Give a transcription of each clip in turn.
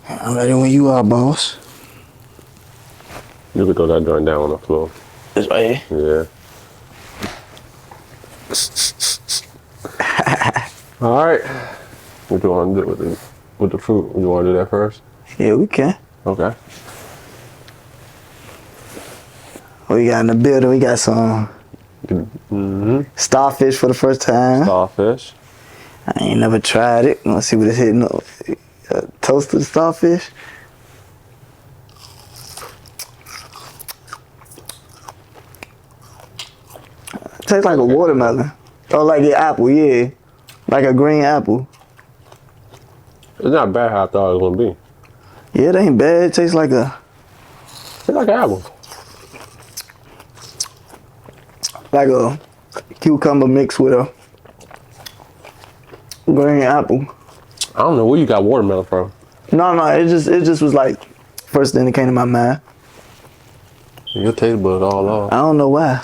I'm ready when you are, boss. You could throw that joint down on the floor. This right here? Yeah. All right. What you want to do with the fruit? You want to do that first? Yeah, we can. Okay. What we got in the building? We got some starfish for the first time. Starfish. I ain't never tried it. Let's see what it's hitting up. Toasted starfish. Tastes like a watermelon. Or like an apple, yeah. Like a green apple. It's not bad how I thought it was gonna be. Yeah, it ain't bad. It tastes like a... It's like an apple. Like a cucumber mixed with a green apple. I don't know where you got watermelon from. No, it just was like first thing that came to my mind. Your taste buds all off. I don't know why.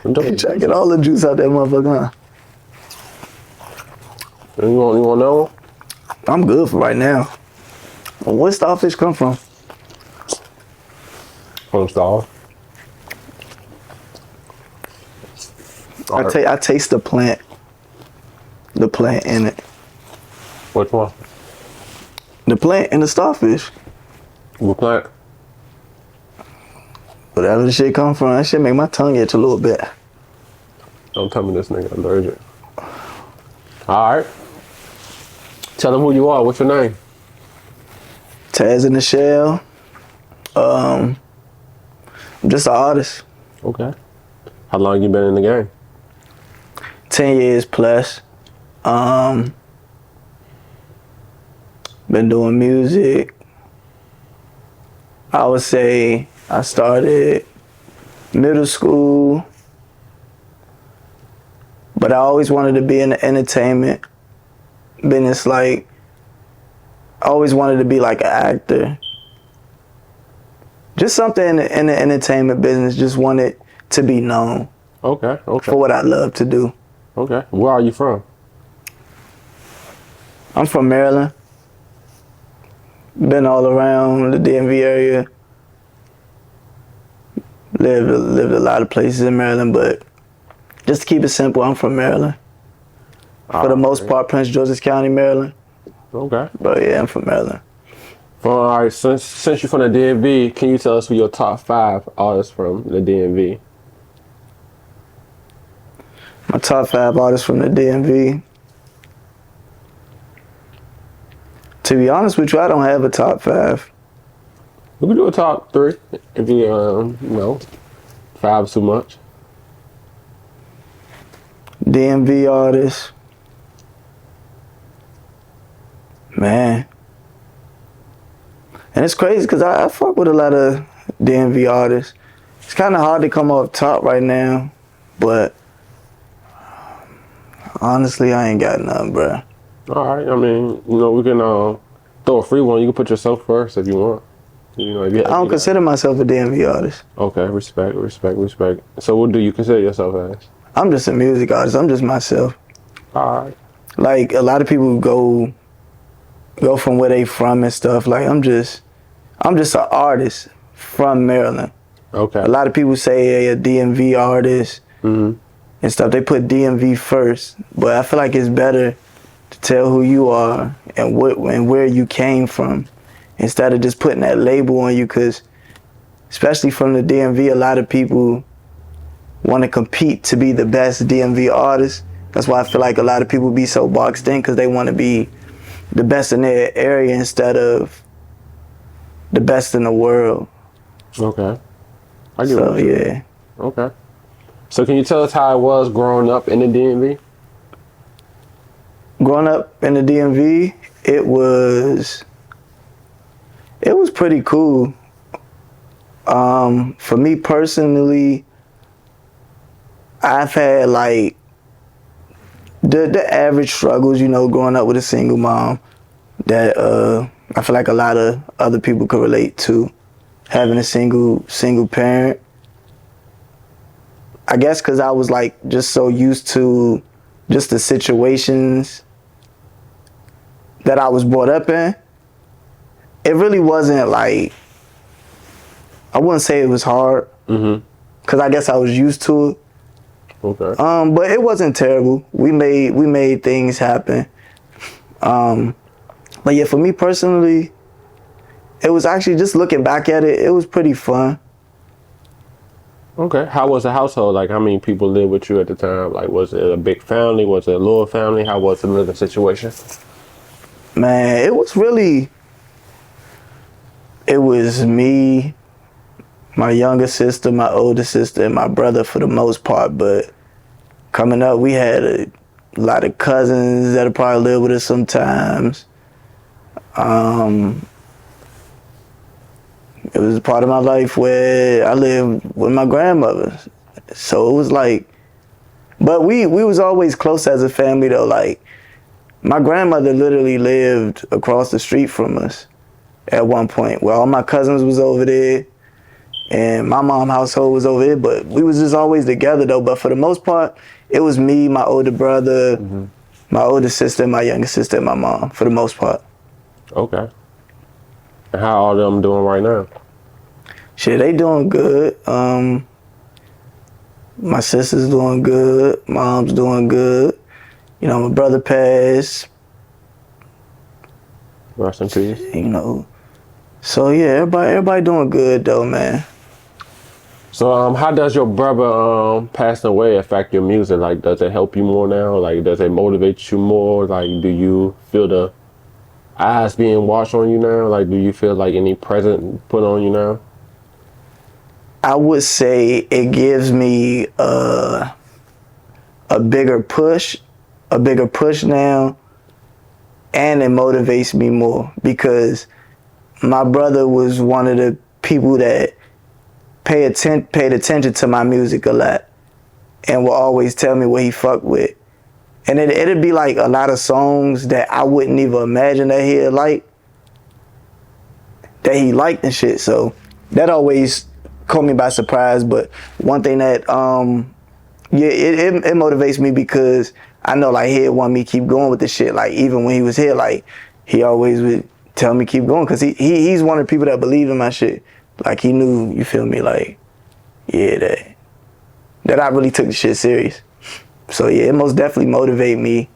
Try to get all the juice out that motherfucker, huh? You want that one? I'm good for right now. Where starfish come from? From Star. I taste the plant. The plant in it. Which one? The plant and the starfish. What plant? Whatever the shit come from, that shit make my tongue itch a little bit. Don't tell me this nigga allergic. All right. Tell them who you are. What's your name? TazzInaShell. I'm just an artist. Okay. How long you been in the game? 10 years plus. Been doing music. I would say I started middle school, but I always wanted to be in the entertainment business. Like, I always wanted to be like an actor. Just something in the entertainment business. Just wanted to be known. Okay. For what I love to do. Okay. Where are you from? I'm from Maryland. Been all around the DMV area. Lived a lot of places in Maryland, but just to keep it simple, I'm from Maryland. For the most part, Prince George's County, Maryland. Okay. But yeah, I'm from Maryland. All right. Since you're from the DMV, can you tell us who your top 5 artists from the DMV? My top 5 artists from the DMV. To be honest with you, I don't have a top 5. We can do a top 3 if you, 5 is too much. DMV artists. Man. And it's crazy because I fuck with a lot of DMV artists. It's kind of hard to come up top right now, but honestly, I ain't got none, bruh. All right. I mean, we can throw a free one. You can put yourself first if you want. If I don't consider myself a DMV artist. Okay, respect. So what do you consider yourself as? I'm just a music artist. I'm just myself. All right. Like, a lot of people go from where they from and stuff. Like, I'm just an artist from Maryland. Okay. A lot of people say a DMV artist and stuff. They put DMV first, but I feel like it's better to tell who you are and where you came from, instead of just putting that label on you, because especially from the DMV, a lot of people want to compete to be the best DMV artist. That's why I feel like a lot of people be so boxed in, because they want to be the best in their area instead of the best in the world. Okay. I get So, what you're yeah. Okay. So can you tell us how it was growing up in the DMV? Growing up in the DMV, it was pretty cool. For me personally, I've had like the average struggles, growing up with a single mom that I feel like a lot of other people could relate to. Having a single parent. I guess because I was like just so used to just the situations that I was brought up in, it really wasn't like, I wouldn't say it was hard, because I guess I was used to it. Okay. But it wasn't terrible. We made things happen. But yeah, for me personally, it was actually, just looking back at it, it was pretty fun. Okay. How was the household? Like, how many people lived with you at the time? Like, was it a big family? Was it a little family? How was the living situation? Man, it was me, my younger sister, my older sister, and my brother for the most part. But coming up, we had a lot of cousins that'll probably live with us sometimes. It was a part of my life where I lived with my grandmother. So it was like, but we was always close as a family though. Like, my grandmother literally lived across the street from us at one point, where all my cousins was over there and my mom's household was over there, but we was just always together though. But for the most part, it was me, my older brother, my older sister, my younger sister, and my mom for the most part. Okay. And how are them doing right now? Shit, they doing good. My sister's doing good. Mom's doing good. You know, my brother passed. Rest in peace. You know. So yeah, everybody doing good though, man. So how does your brother passing away affect your music? Like, does it help you more now? Like, does it motivate you more? Like, do you feel the eyes being watched on you now? Like, do you feel like any present put on you now? I would say it gives me a bigger push now, and it motivates me more because my brother was one of the people that paid attention to my music a lot and will always tell me what he fucked with. And it'd be like a lot of songs that I wouldn't even imagine that he liked and shit. So that always caught me by surprise. But one thing that it motivates me because I know like he'd want me to keep going with the shit. Like even when he was here, like he always would tell me keep going because he's one of the people that believe in my shit. Like he knew, you feel me, like yeah, that I really took the shit serious. So yeah, it most definitely motivate me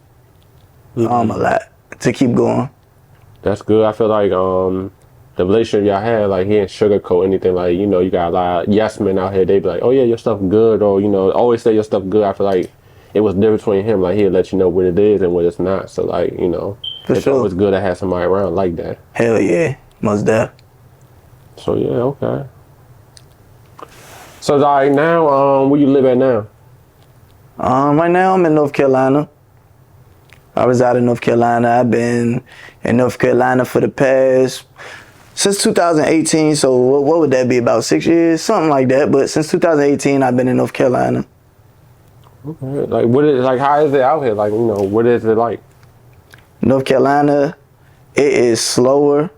a lot to keep going. That's good. I feel like the relationship y'all had, like he didn't sugarcoat anything. Like, you know, you got a lot of yes men out here, they be like, oh yeah, your stuff good, or you know, always say your stuff good. I feel like it was different between him. Like he'll let you know what it is and what it's not. So like, you know, it's always good to have somebody around like that. Hell yeah, most def. So yeah, okay. So like now, where you live at now? Right now I'm in North Carolina. I reside in North Carolina. I've been in North Carolina for the past, since 2018, so what would that be, about 6 years? Something like that, but since 2018 I've been in North Carolina. Okay, like what is, like how is it out here? Like, you know, what is it like? North Carolina, it is slower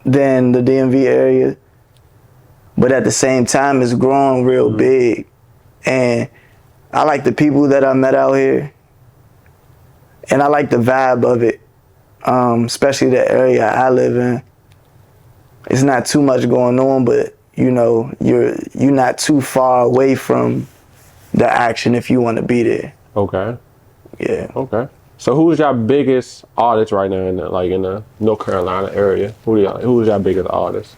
than the DMV area, but at the same time it's growing real big. And I like the people that I met out here, and I like the vibe of it, especially the area I live in. It's not too much going on, but you know, you're not too far away from the action if you want to be there. Okay. Yeah. Okay. So who's your biggest artist right now in the North Carolina area? Who's your biggest artist?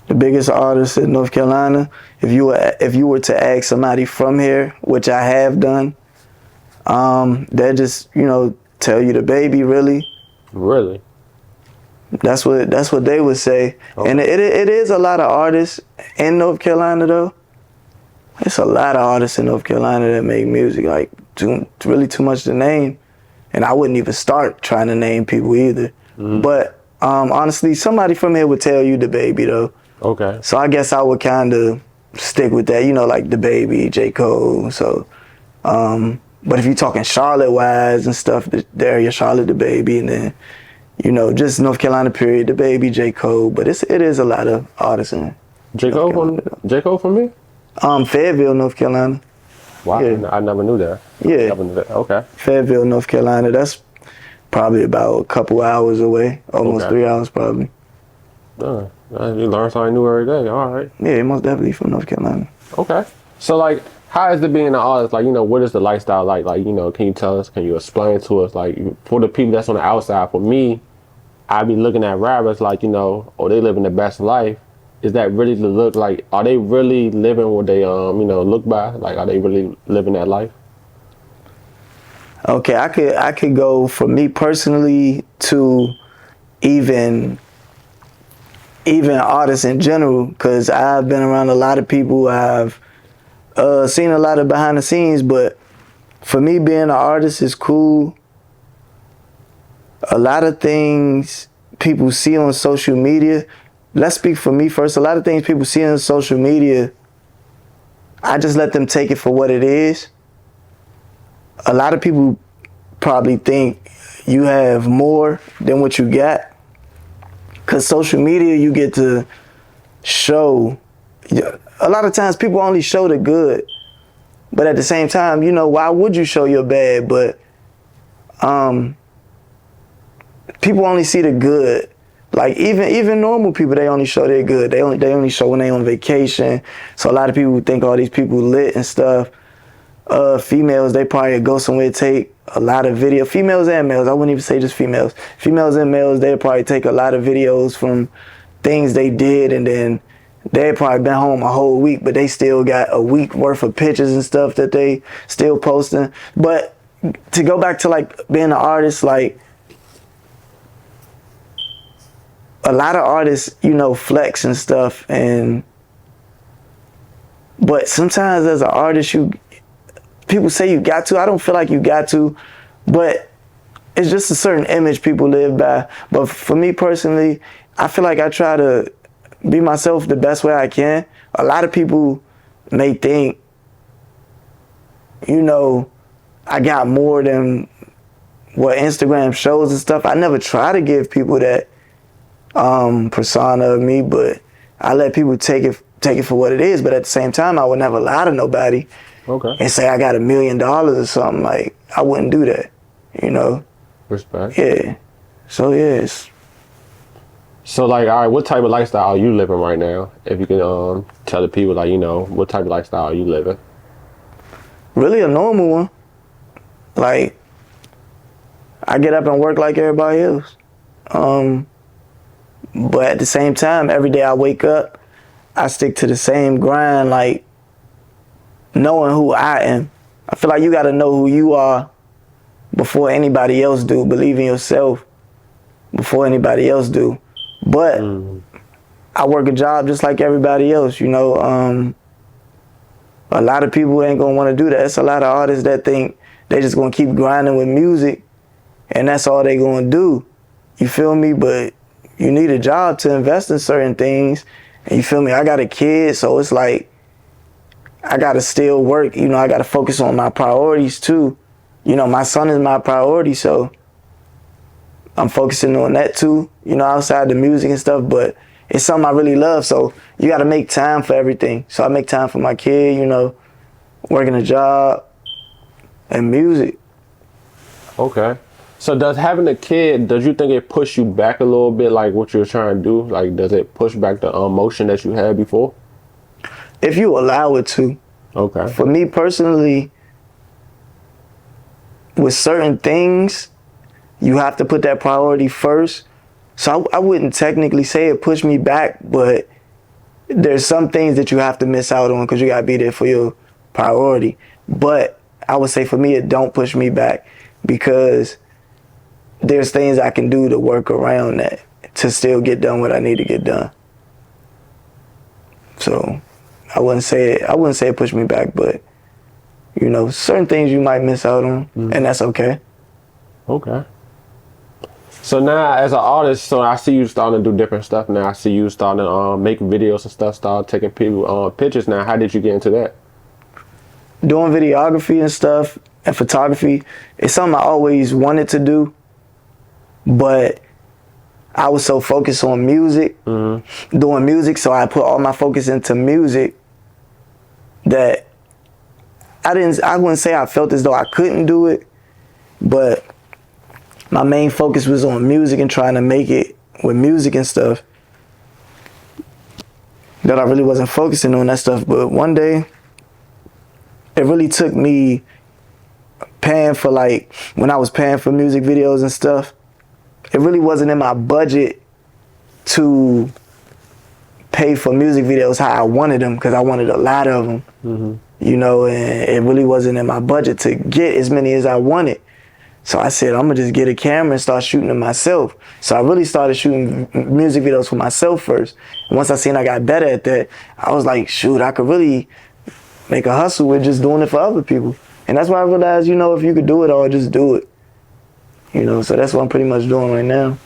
The biggest artist in North Carolina, if you were to ask somebody from here, which I have done, they'll just, you know, tell you the baby, really. Really? That's what they would say. Okay. And it is a lot of artists in North Carolina though. It's a lot of artists in North Carolina that make music, like really too much to name. And I wouldn't even start trying to name people either. But honestly, somebody from here would tell you the baby though. Okay. So I guess I would kind of stick with that, you know, like the baby, J. Cole. So, but if you're talking Charlotte wise and stuff, the area Charlotte, the baby, and then, you know, just North Carolina period, the baby, J. Cole. But it is a lot of artists in J. Cole from me? Fayetteville, North Carolina. Wow, yeah. I never knew that. Yeah. Never knew that. Okay. Fayetteville, North Carolina. probably about a couple hours away, almost 3 hours probably. You learn something new every day. All right. Yeah, most definitely from North Carolina. Okay. So like, how is it being an artist? Like, what is the lifestyle like? Like, can you tell us? Can you explain to us? Like, for the people that's on the outside, for me, I be looking at rappers like, oh, they living the best life. Is that really the look? Like, are they really living what they look by? Like, are they really living that life? Okay, I could go for me personally to even artists in general, because I've been around a lot of people. I've seen a lot of behind the scenes, but for me, being an artist is cool. A lot of things people see on social media, let's speak for me first. A lot of things people see on social media, I just let them take it for what it is. A lot of people probably think you have more than what you got, because social media, you get to show. A lot of times people only show the good, but at the same time, why would you show your bad? But people only see the good. Like even normal people, they only show their good. They only show when they on vacation. So a lot of people think all these people lit and stuff. Females, they probably go somewhere, take a lot of video. Females and males, I wouldn't even say just females. Females and males, they'll probably take a lot of videos from things they did, and then they probably been home a whole week, but they still got a week worth of pictures and stuff that they still posting. But to go back to like being an artist, like a lot of artists, flex and stuff, but sometimes as an artist, people say you got to. I don't feel like you got to, but it's just a certain image people live by. But for me personally, I feel like I try to be myself the best way I can. A lot of people may think, I got more than what Instagram shows and stuff. I never try to give people that persona of me, but I let people take it for what it is. But at the same time, I would never lie to nobody. Okay. And say I got $1 million or something. Like, I wouldn't do that, Respect. Yeah. So yes. So like, all right, what type of lifestyle are you living right now? If you can tell the people, like, what type of lifestyle are you living? Really a normal one. Like, I get up and work like everybody else. But at the same time, every day I wake up, I stick to the same grind, like knowing who I am. I feel like you got to know who you are before anybody else do. Believe in yourself before anybody else do. But I work a job just like everybody else, A lot of people ain't going to want to do that. It's a lot of artists that think they just going to keep grinding with music and that's all they going to do. You feel me? But you need a job to invest in certain things. And you feel me? I got a kid, so it's like, I got to still work. I got to focus on my priorities too. My son is my priority, so I'm focusing on that too, outside the music and stuff, but it's something I really love, so you got to make time for everything. So I make time for my kid, working a job and music. Okay. So does having a kid, does you think it push you back a little bit, like what you're trying to do? Like, does it push back the emotion that you had before? If you allow it to. Okay. For me personally, with certain things, you have to put that priority first. So I wouldn't technically say it pushed me back, but there's some things that you have to miss out on because you got to be there for your priority. But I would say for me, it don't push me back because there's things I can do to work around that to still get done what I need to get done. So I wouldn't say it pushed me back, but certain things you might miss out on, and that's okay. Okay. So now, as an artist, so I see you starting to do different stuff now. I see you starting to make videos and stuff, start taking people pictures now. How did you get into that? Doing videography and stuff and photography is something I always wanted to do, but I was so focused on music, doing music, so I put all my focus into music that I wouldn't say I felt as though I couldn't do it, but my main focus was on music and trying to make it with music and stuff, that I really wasn't focusing on that stuff. But one day, it really took me paying for, like, when I was paying for music videos and stuff, it really wasn't in my budget to pay for music videos how I wanted them, because I wanted a lot of them, you know, and it really wasn't in my budget to get as many as I wanted. So I said, I'm gonna just get a camera and start shooting them myself. So I really started shooting music videos for myself first. And once I seen I got better at that, I was like, shoot, I could really make a hustle with just doing it for other people. And that's why I realized, you know, if you could do it all, just do it. You know, so that's what I'm pretty much doing right now.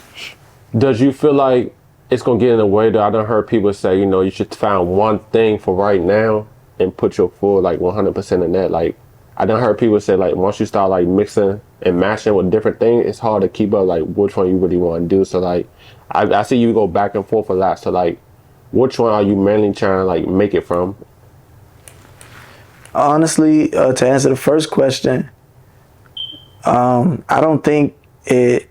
Does you feel like it's gonna get in the way, though? I done heard people say, you know, you should find one thing for right now and put your full, like, 100% in that. Like, I done heard people say, like, once you start, like, mixing and matching with different things, it's hard to keep up, like, which one you really want to do. So, like, I see you go back and forth a lot. So, like, which one are you mainly trying to, like, make it from? Honestly, to answer the first question, I don't think it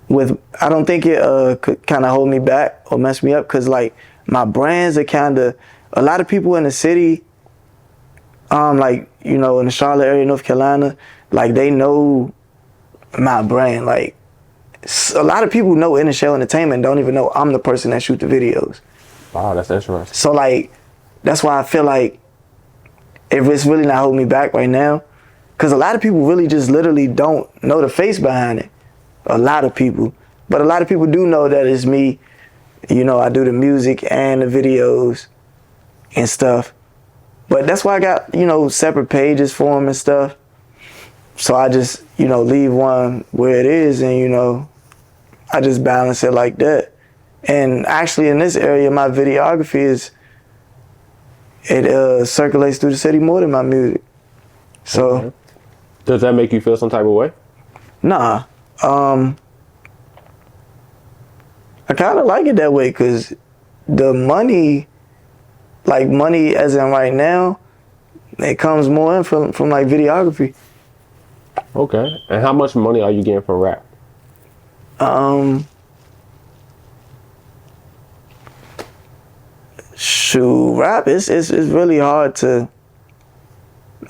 could kind of hold me back or mess me up, because, like, my brands are kind of, a lot of people in the city, like, you know, in the Charlotte area, North Carolina, like, they know my brand. Like, a lot of people know TazzInaShell Entertainment, don't even know I'm the person that shoot the videos. Wow, that's interesting. So, like, that's why I feel like if it's really not holding me back right now, because a lot of people really just literally don't know the face behind it. A lot of people. But a lot of people do know that it's me. You know, I do the music and the videos and stuff. But that's why I got, you know, separate pages for them and stuff. So I just, you know, leave one where it is, and, you know, I just balance it like that. And actually in this area, my videography it circulates through the city more than my music. So. Okay. Does that make you feel some type of way? Nah. I kind of like it that way, because the money, like, money as in right now, it comes more in from like videography. Okay. And how much money are you getting from rap? Shoot, rap, it's really hard to,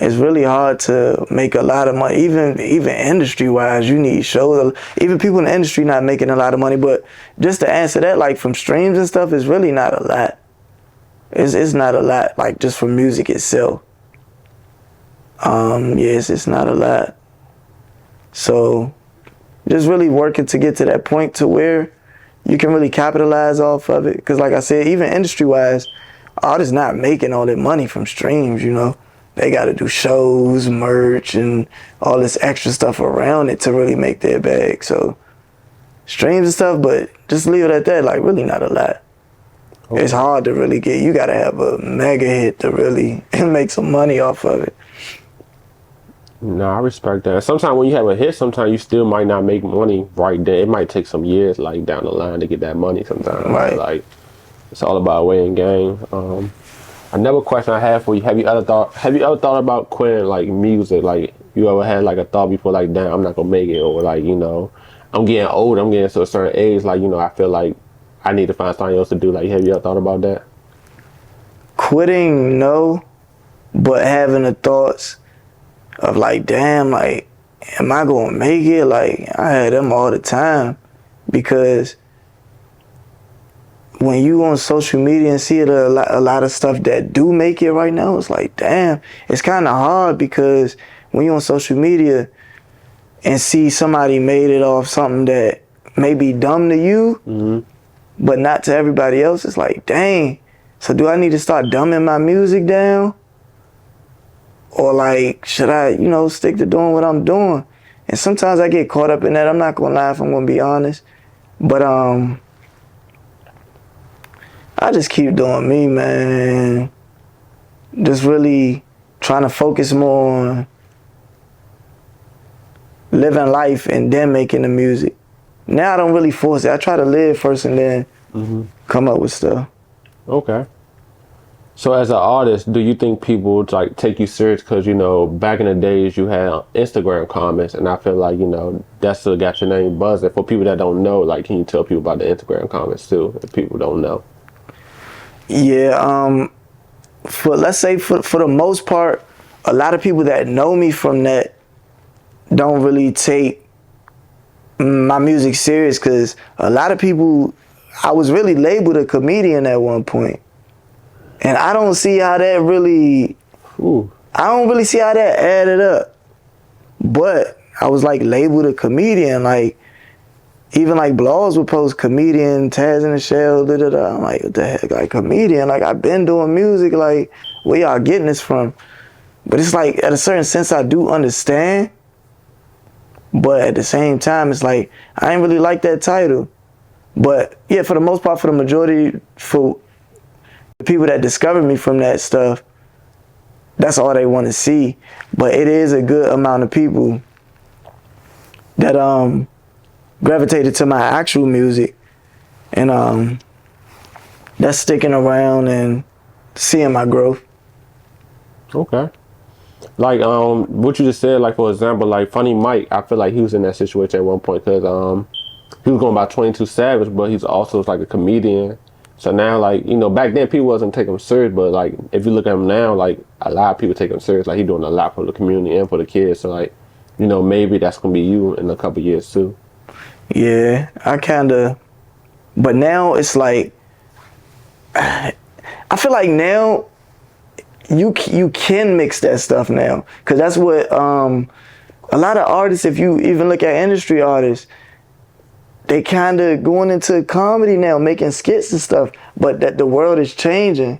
it's really hard to make a lot of money. Even industry wise, you need shows. Even people in the industry not making a lot of money. But just to answer that, like, from streams and stuff, it's really not a lot. It's not a lot, like, just from music itself. Yes, it's not a lot. So just really working to get to that point to where you can really capitalize off of it. Because, like I said, even industry wise, artists not making all that money from streams, you know. They got to do shows, merch, and all this extra stuff around it to really make their bag. So streams and stuff, but just leave it at that. Like, really not a lot. Okay. It's hard to really get. You got to have a mega hit to really make some money off of it. No, I respect that. Sometimes when you have a hit, sometimes you still might not make money right there. It might take some years, like, down the line to get that money sometimes. Right. Like, it's all about weighing game. Another question I have for you: Have you ever thought about quitting, like, music? Like, you ever had, like, a thought before, like, damn, I'm not gonna make it, or, like, you know, I'm getting old, I'm getting to a certain age, like, you know, I feel like I need to find something else to do. Like, have you ever thought about that? Quitting, no, but having the thoughts of, like, damn, like, am I gonna make it? Like, I had them all the time, because when you on social media and see a lot of stuff that do make it right now, it's like, damn, it's kind of hard, because when you on social media and see somebody made it off something that may be dumb to you, but not to everybody else, it's like, dang, so do I need to start dumbing my music down? Or, like, should I, you know, stick to doing what I'm doing? And sometimes I get caught up in that. I'm not gonna lie, if I'm gonna be honest. But I just keep doing me, man. Just really trying to focus more on living life and then making the music. Now I don't really force it. I try to live first and then come up with stuff. Okay. So as an artist, do you think people like take you serious? Because you know, back in the days, you had Instagram comments, and I feel like you know that's still got your name buzzing. For people that don't know, like, can you tell people about the Instagram comments too? If people don't know. Yeah, for let's say for the most part, a lot of people that know me from that don't really take my music serious, because a lot of people, I was really labeled a comedian at one point, and I don't see how that really, I don't really see how that added up. But I was like labeled a comedian, like even like blogs would post comedian, TazzInaShell, da da da. I'm like, what the heck, like comedian? Like I've been doing music, like where y'all getting this from? But it's like at a certain sense I do understand, but at the same time it's like I ain't really like that title. But yeah, for the most part, for the majority, for the people that discovered me from that stuff, that's all they want to see. But it is a good amount of people that gravitated to my actual music, and that's sticking around and seeing my growth. Okay. Like what you just said, like for example, like Funny Mike, I feel like he was in that situation at one point because he was going by 22 Savage, but he's also like a comedian. So now, like, you know, back then people wasn't taking him serious, but like if you look at him now, like a lot of people take him serious. Like he's doing a lot for the community and for the kids. So like, you know, maybe that's gonna be you in a couple years too. Yeah, I kinda, but now it's like, I feel like now you can mix that stuff now, because that's what a lot of artists, if you even look at industry artists, they kind of going into comedy now, making skits and stuff, but that the world is changing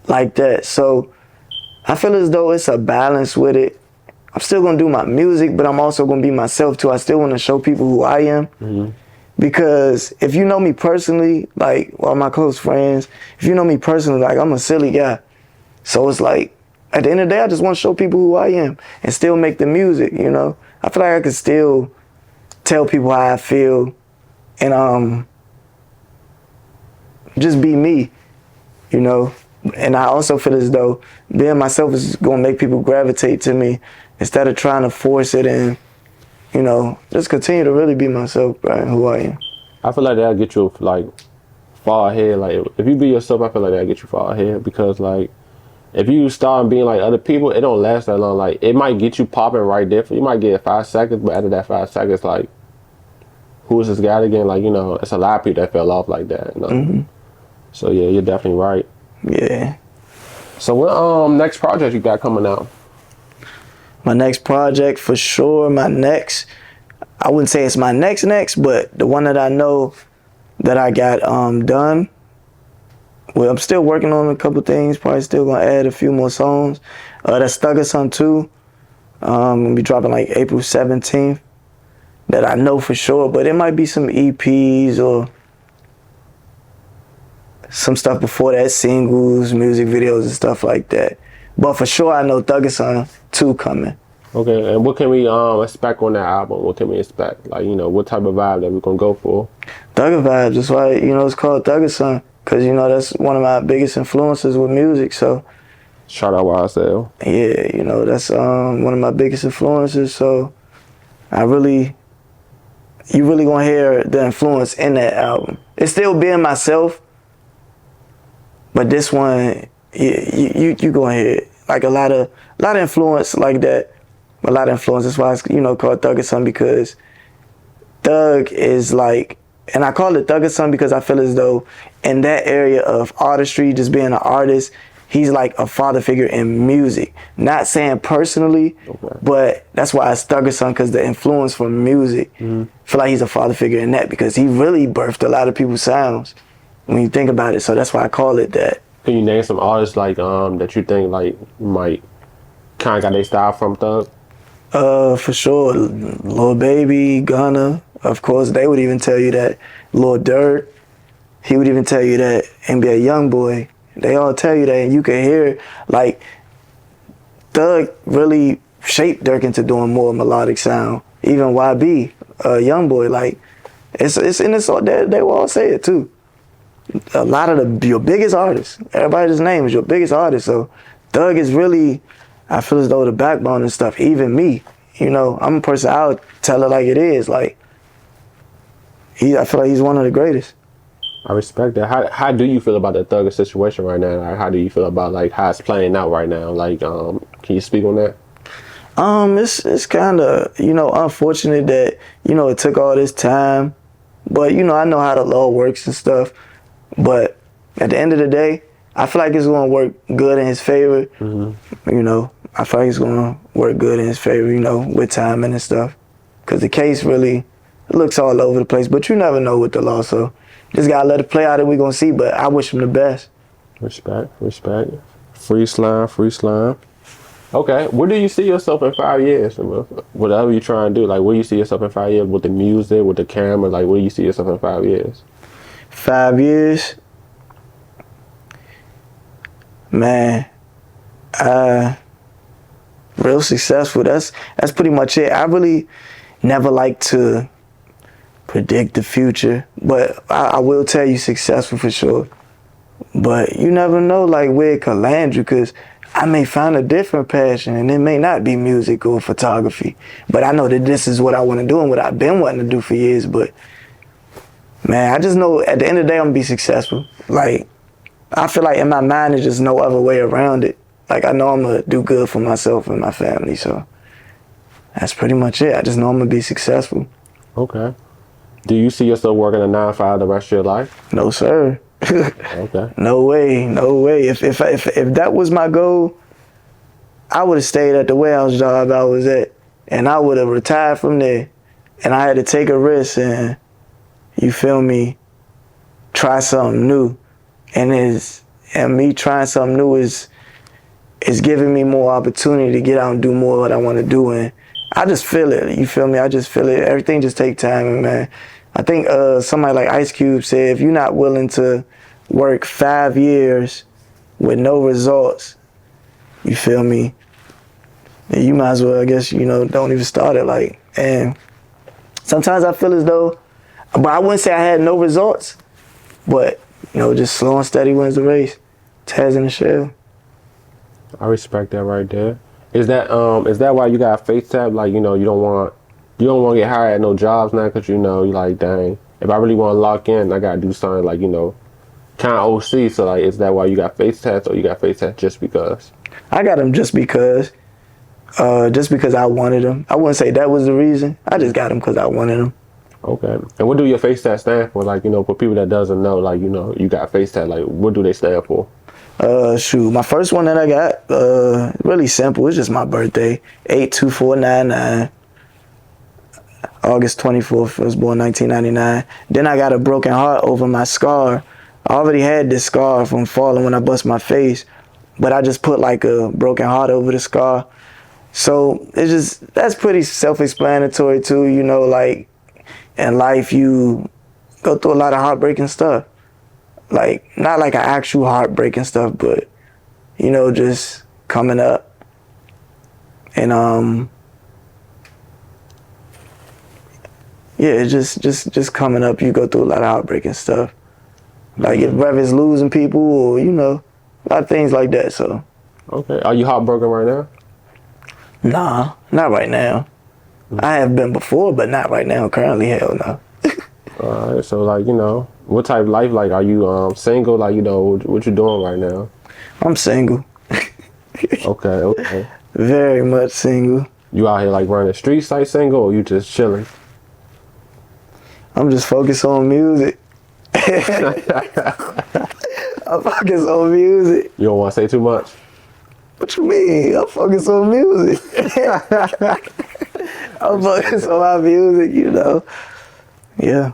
like that. So I feel as though it's a balance with it. I'm still gonna do my music, but I'm also gonna be myself too. I still want to show people who I am. Mm-hmm. Because if you know me personally, like all my close friends, if you know me personally, like I'm a silly guy. So it's like, at the end of the day, I just want to show people who I am and still make the music, you know? I feel like I can still tell people how I feel and just be me, you know? And I also feel as though being myself is going to make people gravitate to me instead of trying to force it and, you know, just continue to really be myself, right, who I am. I feel like that'll get you, like, far ahead. Like, if you be yourself, I feel like that'll get you far ahead because, like, if you start being like other people, it don't last that long. Like, it might get you popping right there. You might get 5 seconds, but after that 5 seconds, like, who is this guy again? Like, you know, it's a lot of people that fell off like that. You know? Mm-hmm. So, yeah, you're definitely right. Yeah. So, what next project you got coming out? My next project, for sure, I wouldn't say it's my next, but the one that I know that I got done. Well, I'm still working on a couple things. Probably still gonna add a few more songs. That's Thugger Son 2. Gonna be dropping like April 17th. That I know for sure, but it might be some EPs or some stuff before that, singles, music videos, and stuff like that. But for sure, I know Thugger Son 2 coming. Okay, and what can we expect on that album? What can we expect? Like, you know, what type of vibe that we're gonna go for? Thugger vibes. That's why, you know, it's called Thugger Son. Because, you know, that's one of my biggest influences with music, so. Shout out YSL. Yeah, you know, that's one of my biggest influences, so you really gonna hear the influence in that album. It's still being myself, but this one, you gonna hear it. Like a lot of influence like that. A lot of influence. That's why it's, you know, called Thugger Son, because Thug is like, and I call it Thugger Son because I feel as though in that area of artistry, just being an artist, he's like a father figure in music. Not saying personally, okay, but that's why it's Thugger Son, because the influence from music. Mm-hmm. I feel like he's a father figure in that because he really birthed a lot of people's sounds when you think about it. So that's why I call it that. Can you name some artists like that you think like might kind of got their style from Thug? For sure, Lil Baby, Gunna. Of course, they would even tell you that. Lil Durk, he would even tell you that. NBA Youngboy, they all tell you that, and you can hear like Thug really shaped Durk into doing more melodic sound. Even YB, Youngboy, like it's all they will all say it too. a lot of your biggest artists, everybody's name is your biggest artist. So Thug is really, I feel as though the backbone and stuff. Even me, you know, I'm a person, I'll tell it like it is. Like, I feel like he's one of the greatest. I respect that. How do you feel about the Thugger situation right now? Like, how do you feel about like how it's playing out right now? Like, can you speak on that? It's kind of, you know, unfortunate that, you know, it took all this time. But, you know, I know how the law works and stuff. But at the end of the day, I feel like it's going to work good in his favor. Mm-hmm. You know, I feel like it's going to work good in his favor, you know, with timing and stuff. Because the case really looks all over the place. But you never know with the law, so just got to let it play out and we're going to see. But I wish him the best. Respect. Free slime. Okay, where do you see yourself in 5 years? Whatever you're trying to do, like where do you see yourself in 5 years with the music, with the camera? Like where do you see yourself in 5 years? 5 years? Man, real successful. That's pretty much it. I really never like to predict the future, but I will tell you successful for sure. But you never know like where it could land you, because I may find a different passion and it may not be music or photography. But I know that this is what I want to do and what I've been wanting to do for years. But man, I just know at the end of the day I'm gonna be successful. Like, I feel like in my mind there's just no other way around it. Like, I know I'm gonna do good for myself and my family, so that's pretty much it. I just know I'm gonna be successful. Okay. Do you see yourself working a 9-to-5 the rest of your life? No, sir. Okay. No way. If that was my goal, I would have stayed at the warehouse job I was at, and I would have retired from there. And I had to take a risk and, you feel me, try something new. And me trying something new is giving me more opportunity to get out and do more of what I want to do. And I just feel it. You feel me? I just feel it. Everything just take time, man. I think somebody like Ice Cube said, if you're not willing to work 5 years with no results, you feel me, then you might as well, I guess, you know, don't even start it. Like, and sometimes I feel as though, but I wouldn't say I had no results, but, you know, just slow and steady wins the race. TazzInaShell. I respect that right there. Is that why you got a face tab? Like, you know, you don't want to get hired at no jobs now because, you know, you're like, dang, if I really want to lock in, I got to do something like, you know, kind of OC. So, like, is that why you got face tats, or you got face tats just because? I got them just because I wanted them. I wouldn't say that was the reason. I just got them because I wanted them. Okay. And what do your face tats stand for? Like, you know, for people that doesn't know, like, you know, you got face tat, like, what do they stand for? Shoot, my first one that I got, really simple. It's just my birthday, 82499. August 24th, I was born 1999. Then I got a broken heart over my scar. I already had this scar from falling when I bust my face, but I just put like a broken heart over the scar. So it's just, that's pretty self-explanatory too, you know, like in life you go through a lot of heartbreaking stuff. Like, not like an actual heartbreaking stuff, but, you know, just coming up. And yeah, it's just coming up, you go through a lot of heartbreaking stuff. Like, whether it's losing people or, you know, a lot of things like that, so. Okay. Are you heartbroken right now? Nah, not right now. I have been before, but not right now. Currently, hell no. All right. So, like, you know, what type of life, like, are you single? Like, you know, what you doing right now? I'm single. Okay. Very much single. You out here, like, running the streets like single, or you just chilling? I'm just focused on music. I'm focused on music. You don't want to say too much? What you mean? I'm focused on music. I'm focused on my music, you know. Yeah.